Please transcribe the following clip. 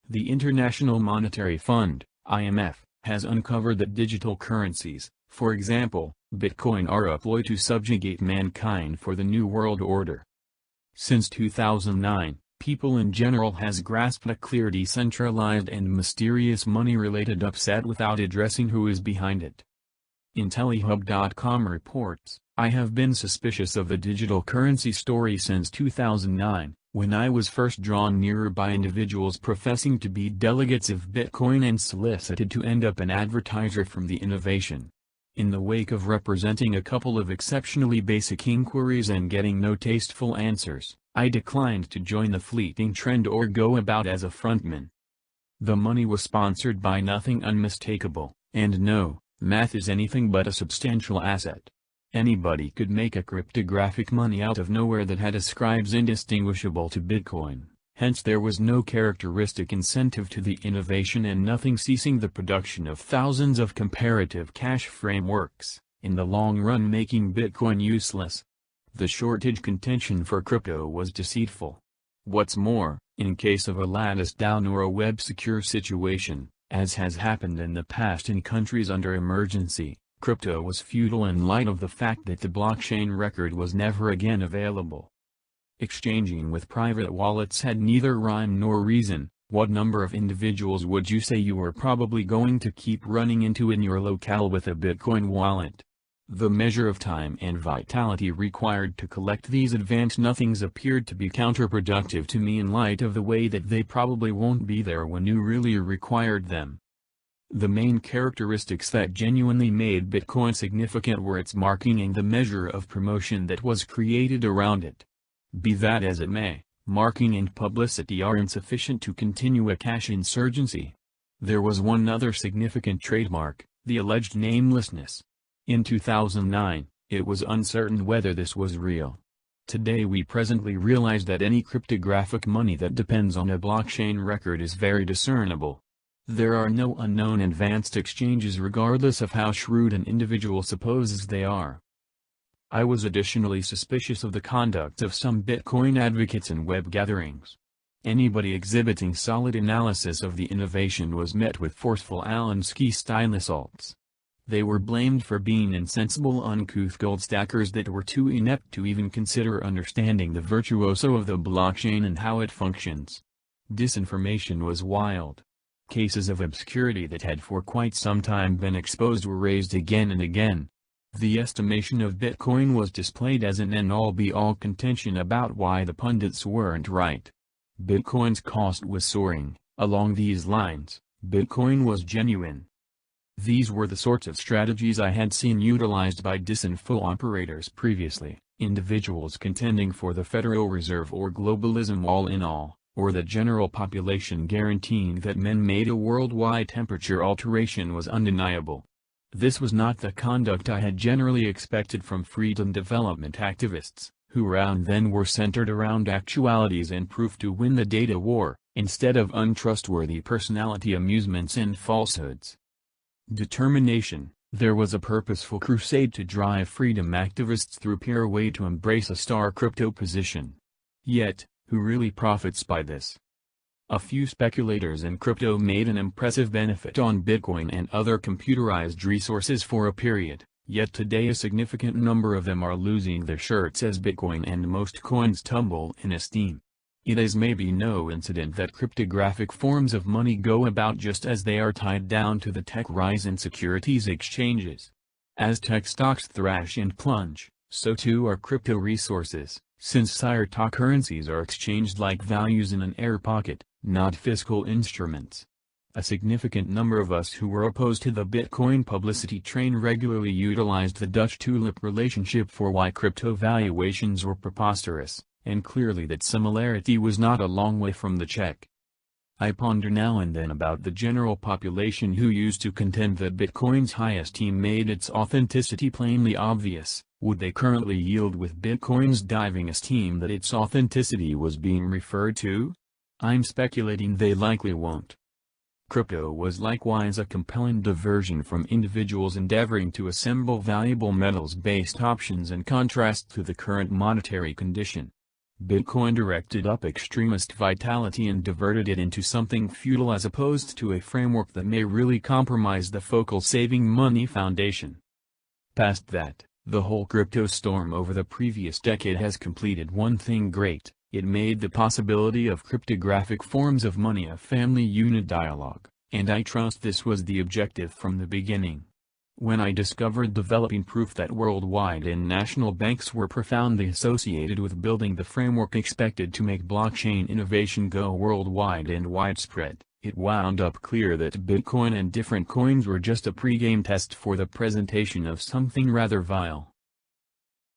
The International Monetary Fund, IMF, has uncovered that digital currencies, for example, Bitcoin, are a ploy to subjugate mankind for the New World Order. Since 2009, people in general has grasped a clear decentralized and mysterious money-related upset without addressing who is behind it. IntelliHub.com reports, "I have been suspicious of the digital currency story since 2009, when I was first drawn nearer by individuals professing to be delegates of Bitcoin and solicited to end up an advertiser from the innovation. In the wake of representing a couple of exceptionally basic inquiries and getting no tasteful answers, I declined to join the fleeting trend or go about as a frontman. The money was sponsored by nothing unmistakable, and no, math is anything but a substantial asset. Anybody could make a cryptographic money out of nowhere that had ascribes indistinguishable to Bitcoin, hence there was no characteristic incentive to the innovation and nothing ceasing the production of thousands of comparative cash frameworks, in the long run making Bitcoin useless. The shortage contention for crypto was deceitful. What's more, in case of a lattice down or a web secure situation, as has happened in the past in countries under emergency, crypto was futile in light of the fact that the blockchain record was never again available. Exchanging with private wallets had neither rhyme nor reason. What number of individuals would you say you were probably going to keep running into in your locale with a Bitcoin wallet? The measure of time and vitality required to collect these advanced nothings appeared to be counterproductive to me in light of the way that they probably won't be there when you really required them. The main characteristics that genuinely made Bitcoin significant were its marking and the measure of promotion that was created around it. Be that as it may, marking and publicity are insufficient to continue a cash insurgency. There was one other significant trademark, the alleged namelessness. In 2009, it was uncertain whether this was real. Today we presently realize that any cryptographic money that depends on a blockchain record is very discernible. There are no unknown advanced exchanges regardless of how shrewd an individual supposes they are. I was additionally suspicious of the conduct of some Bitcoin advocates in web gatherings. Anybody exhibiting solid analysis of the innovation was met with forceful Alinsky-style assaults. They were blamed for being insensible uncouth gold stackers that were too inept to even consider understanding the virtuoso of the blockchain and how it functions. Disinformation was wild. Cases of obscurity that had for quite some time been exposed were raised again and again. The estimation of Bitcoin was displayed as an end-all be-all contention about why the pundits weren't right. Bitcoin's cost was soaring. Along these lines, Bitcoin was genuine. These were the sorts of strategies I had seen utilized by disinfo operators previously, individuals contending for the Federal Reserve or globalism all in all, or the general population guaranteeing that man-made a worldwide temperature alteration was undeniable. This was not the conduct I had generally expected from freedom development activists, who around then were centered around actualities and proof to win the data war, instead of untrustworthy personality amusements and falsehoods. Determination. There was a purposeful crusade to drive freedom activists through pure way to embrace a star crypto position. Yet, who really profits by this? A few speculators in crypto made an impressive benefit on Bitcoin and other computerized resources for a period, yet today a significant number of them are losing their shirts as Bitcoin and most coins tumble in esteem. It is maybe no incident that cryptographic forms of money go about just as they are tied down to the tech rise in securities exchanges. As tech stocks thrash and plunge, so too are crypto resources, since currencies are exchanged like values in an air pocket, not fiscal instruments. A significant number of us who were opposed to the Bitcoin publicity train regularly utilized the Dutch tulip relationship for why crypto valuations were preposterous, and clearly that similarity was not a long way from the Czech. I ponder now and then about the general population who used to contend that Bitcoin's high esteem made its authenticity plainly obvious. Would they currently yield with Bitcoin's diving esteem that its authenticity was being referred to? I'm speculating they likely won't. Crypto was likewise a compelling diversion from individuals endeavoring to assemble valuable metals-based options in contrast to the current monetary condition. Bitcoin directed up extremist vitality and diverted it into something feudal as opposed to a framework that may really compromise the focal saving money foundation. Past that, the whole crypto storm over the previous decade has completed one thing great: it made the possibility of cryptographic forms of money a family unit dialogue, and I trust this was the objective from the beginning. When I discovered developing proof that worldwide and national banks were profoundly associated with building the framework expected to make blockchain innovation go worldwide and widespread, it wound up clear that Bitcoin and different coins were just a pre-game test for the presentation of something rather vile.